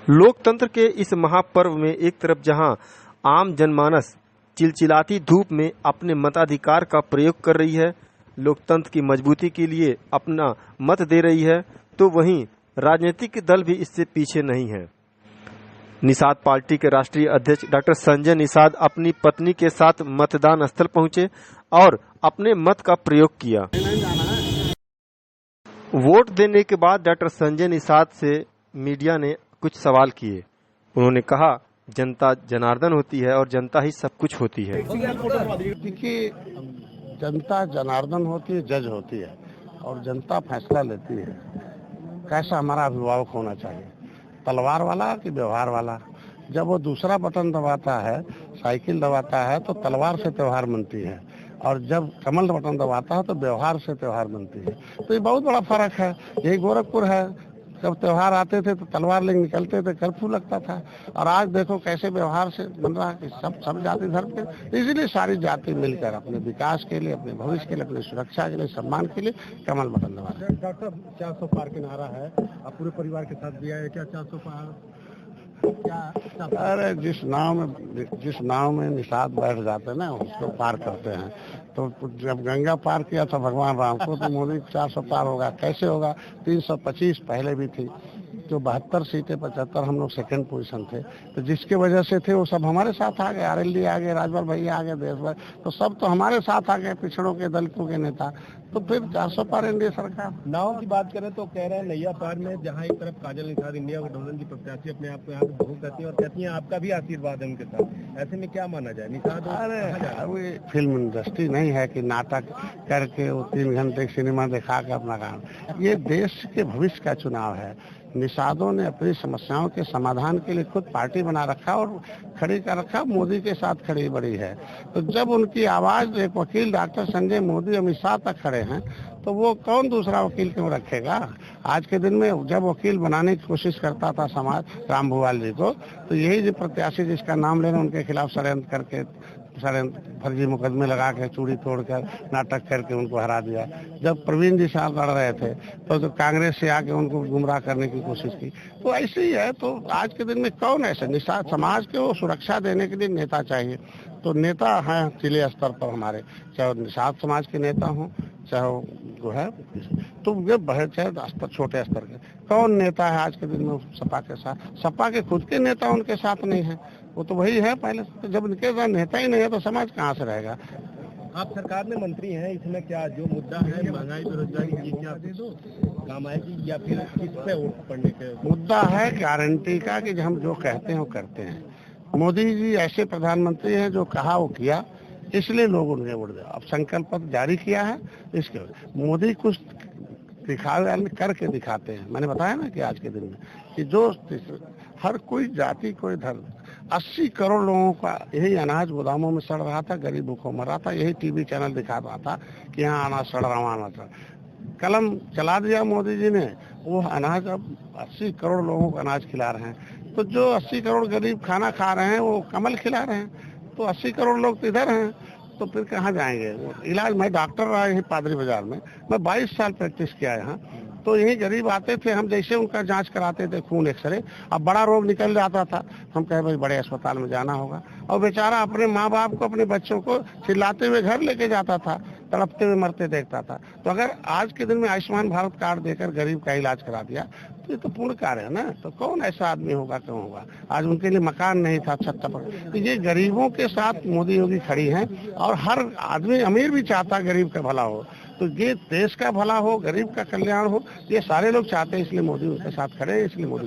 लोकतंत्र के इस महापर्व में एक तरफ जहां आम जनमानस चिलचिलाती धूप में अपने मताधिकार का प्रयोग कर रही है, लोकतंत्र की मजबूती के लिए अपना मत दे रही है, तो वहीं राजनीतिक दल भी इससे पीछे नहीं है। निषाद पार्टी के राष्ट्रीय अध्यक्ष डॉक्टर संजय निषाद अपनी पत्नी के साथ मतदान स्थल पहुंचे और अपने मत का प्रयोग किया। वोट देने के बाद डॉक्टर संजय निषाद से मीडिया ने कुछ सवाल किए। उन्होंने कहा, जनता जनार्दन होती है और जनता ही सब कुछ होती है। देखिए, जनता जनार्दन होती है, जज होती है और जनता फैसला लेती है कैसा हमारा अभिभावक होना चाहिए, तलवार वाला कि व्यवहार वाला। जब वो दूसरा बटन दबाता है, साइकिल दबाता है, तो तलवार से त्योहार बनती है, और जब कमल बटन दबाता है तो व्यवहार से त्योहार बनती है। तो ये बहुत बड़ा फर्क है। यही गोरखपुर है, जब त्योहार आते थे तो तलवार लेके निकलते थे, कर्फ्यू लगता था, और आज देखो कैसे व्यवहार से बन रहा है कि सब जाति धर्म के। इसीलिए सारी जाति मिलकर अपने विकास के लिए, अपने भविष्य के लिए, अपनी सुरक्षा के लिए, सम्मान के लिए कमल बटन दबा रहे हैं। डॉक्टर 400 पार के नारा है, आप पूरे परिवार के साथ भी आए क्या? 400 पार क्या? अरे जिस नाव में निषाद बैठ जाते हैं ना, उसको पार करते हैं। तो जब गंगा पार किया था भगवान राम को, तो मोदी 400 पार होगा, कैसे होगा? 325 पहले भी थी, जो 72 सीटें 75 हम लोग सेकंड पोजीशन थे, तो जिसके वजह से थे वो सब हमारे साथ आ गए। आरएलडी आ गए, राजभर भैया आ गए, देश भर, तो सब तो हमारे साथ आ गए, पिछड़ों के दलितों के नेता। तो फिर 400 पार एनडीए सरकार। नाव की बात करें तो कह रहे हैं नैया पार में, जहां एक तरफ काजल निषाद इंडिया गठबंधन की प्रत्याशी अपने आप को यहाँ पे बहु कहती है और कहती है आपका भी आशीर्वाद है उनके साथ, ऐसे में क्या माना जाए? निषाद अरे फिल्म इंडस्ट्री नहीं है कि नाटक करके वो 3 घंटे सिनेमा दिखा के अपना काम। ये देश के भविष्य का चुनाव है। निषादों ने अपनी समस्याओं के समाधान के लिए खुद पार्टी बना रखा और खड़ी कर रखा, मोदी के साथ खड़ी बड़ी है। तो जब उनकी आवाज एक वकील डॉक्टर संजय मोदी अमित शाह तक खड़े हैं, तो वो कौन दूसरा वकील क्यों रखेगा? आज के दिन में जब वकील बनाने की कोशिश करता था समाज राम भुवाल जी को, तो यही जो प्रत्याशी जिसका नाम ले रहे हैं उनके खिलाफ षड्यंत्र करके, फर्जी मुकदमे लगा के, चूड़ी तोड़कर, नाटक करके उनको हरा दिया। जब प्रवीण जी साहब लड़ रहे थे तो कांग्रेस से आके उनको गुमराह करने की कोशिश की। तो ऐसे ही है। तो आज के दिन में कौन ऐसे निषाद समाज को सुरक्षा देने के लिए नेता चाहिए, तो नेता हैं जिले स्तर पर हमारे, चाहे निषाद समाज के नेता हों, चाहे जो है तो ये चाहे स्तर छोटे स्तर के, कौन नेता है आज के दिन में सपा के साथ? सपा के खुद के नेता उनके साथ नहीं है, वो तो वही है पहले। तो जब इनके साथ नेता ही नहीं है तो समाज कहाँ से रहेगा? आप सरकार में मंत्री हैं, इसमें क्या जो मुद्दा है महंगाई बेरोजगारी, ये क्या काम आएगी या फिर किस पे वोट पड़ने के? मुद्दा है गारंटी का कि हम जो कहते हैं वो करते हैं। मोदी जी ऐसे प्रधानमंत्री हैं जो कहा वो किया, इसलिए लोग उन्हें वोट दिया। अब संकल्प पत्र जारी किया है, इसके मोदी कुछ दिखावे करके दिखाते हैं। मैंने बताया ना कि आज के दिन में कि जो हर कोई जाति, कोई धर्म, 80 करोड़ लोगों का यही अनाज गोदामों में सड़ रहा था, गरीब भूखों मर रहा था, यही टीवी चैनल दिखा रहा था कि यहाँ अनाज सड़ रहा, वहाँ अनाज। कलम चला दिया मोदी जी ने, वो अनाज अब 80 करोड़ लोगों को अनाज खिला रहे हैं। तो जो 80 करोड़ गरीब खाना खा रहे हैं वो कमल खिला रहे हैं। तो 80 करोड़ लोग तो इधर हैं, तो फिर कहाँ जाएंगे? इलाज, मैं डॉक्टर रहा यही पादरी बाजार में, मैं 22 साल प्रैक्टिस किया यहाँ। तो यही गरीब आते थे, हम जैसे उनका जांच कराते थे, खून एक्सरे, अब बड़ा रोग निकल जाता था, हम कहे भाई बड़े अस्पताल में जाना होगा, और बेचारा अपने माँ बाप को, अपने बच्चों को चिल्लाते हुए घर लेके जाता था, तड़पते हुए मरते देखता था। तो अगर आज के दिन में आयुष्मान भारत कार्ड देकर गरीब का इलाज करा दिया तो ये तो पूर्ण कार्य है ना। तो कौन ऐसा आदमी होगा, क्यों होगा? आज उनके लिए मकान नहीं था, छत पर। तो ये गरीबों के साथ मोदी योगी खड़ी हैं, और हर आदमी, अमीर भी चाहता गरीब का भला हो। तो ये देश का भला हो, गरीब का कल्याण हो, ये सारे लोग चाहते हैं, इसलिए मोदी उनके साथ खड़े हैं, इसलिए मोदी